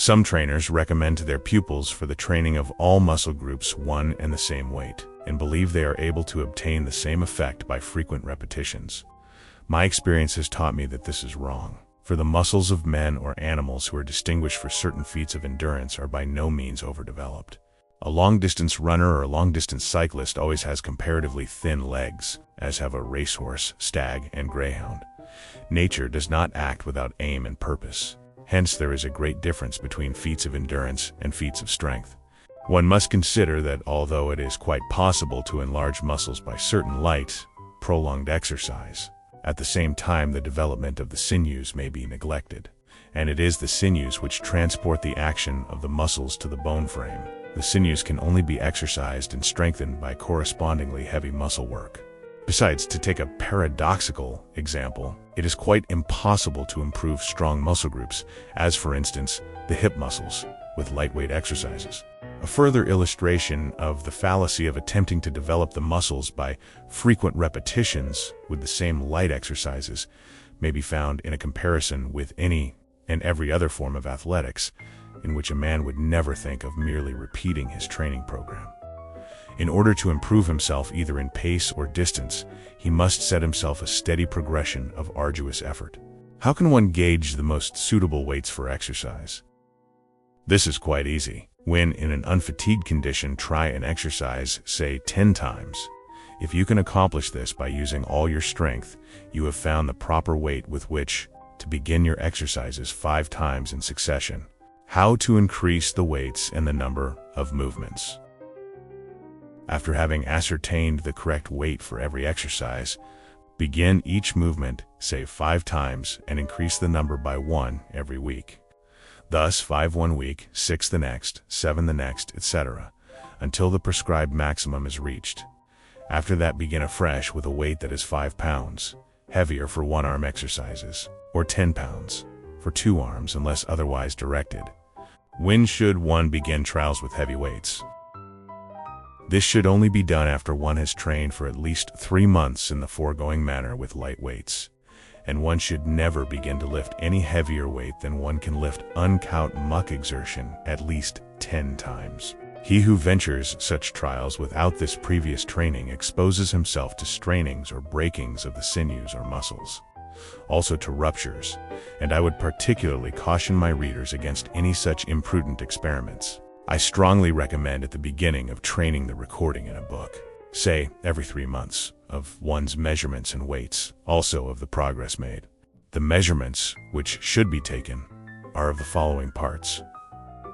Some trainers recommend to their pupils for the training of all muscle groups one and the same weight, and believe they are able to obtain the same effect by frequent repetitions. My experience has taught me that this is wrong, for the muscles of men or animals who are distinguished for certain feats of endurance are by no means overdeveloped. A long-distance runner or a long-distance cyclist always has comparatively thin legs, as have a racehorse, stag, and greyhound. Nature does not act without aim and purpose. Hence, there is a great difference between feats of endurance and feats of strength. One must consider that although it is quite possible to enlarge muscles by certain light, prolonged exercise, at the same time the development of the sinews may be neglected, and it is the sinews which transport the action of the muscles to the bone frame. The sinews can only be exercised and strengthened by correspondingly heavy muscle work. Besides, to take a paradoxical example, it is quite impossible to improve strong muscle groups, as for instance, the hip muscles, with lightweight exercises. A further illustration of the fallacy of attempting to develop the muscles by frequent repetitions with the same light exercises may be found in a comparison with any and every other form of athletics, in which a man would never think of merely repeating his training program. In order to improve himself either in pace or distance, he must set himself a steady progression of arduous effort. How can one gauge the most suitable weights for exercise? This is quite easy. When in an unfatigued condition, try an exercise, say 10 times. If you can accomplish this by using all your strength, you have found the proper weight with which to begin your exercises 5 times in succession. How to increase the weights and the number of movements. After having ascertained the correct weight for every exercise, begin each movement, say 5 times, and increase the number by 1 every week. Thus 5 one week, 6 the next, 7 the next, etc., until the prescribed maximum is reached. After that, begin afresh with a weight that is 5 pounds, heavier for 1-arm exercises, or 10 pounds for 2 arms unless otherwise directed. When should one begin trials with heavy weights? This should only be done after one has trained for at least 3 months in the foregoing manner with light weights, and one should never begin to lift any heavier weight than one can lift uncount muck exertion at least 10 times. He who ventures such trials without this previous training exposes himself to strainings or breakings of the sinews or muscles, also to ruptures, and I would particularly caution my readers against any such imprudent experiments. I strongly recommend at the beginning of training the recording in a book, say every 3 months, of one's measurements and weights, also of the progress made. The measurements which should be taken are of the following parts: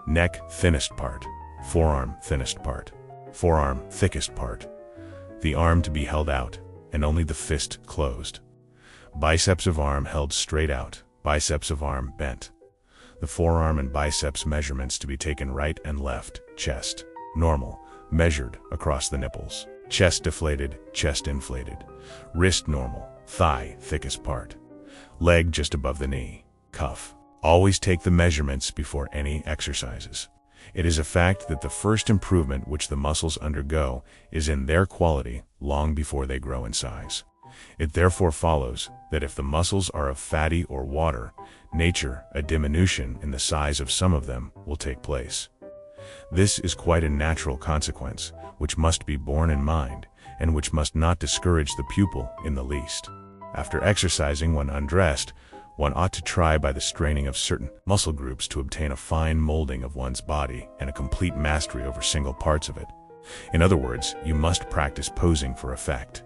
neck, thinnest part; forearm, thinnest part; forearm, thickest part; the arm to be held out, and only the fist closed; biceps of arm held straight out, biceps of arm bent; the forearm and biceps measurements to be taken right and left; chest, normal, measured across the nipples; chest deflated, chest inflated; wrist normal, thigh thickest part; leg just above the knee; cuff. Always take the measurements before any exercises. It is a fact that the first improvement which the muscles undergo is in their quality long before they grow in size. It therefore follows that if the muscles are of fatty or water nature, a diminution in the size of some of them will take place. This is quite a natural consequence, which must be borne in mind, and which must not discourage the pupil in the least. After exercising when undressed, one ought to try by the straining of certain muscle groups to obtain a fine molding of one's body and a complete mastery over single parts of it. In other words, you must practice posing for effect.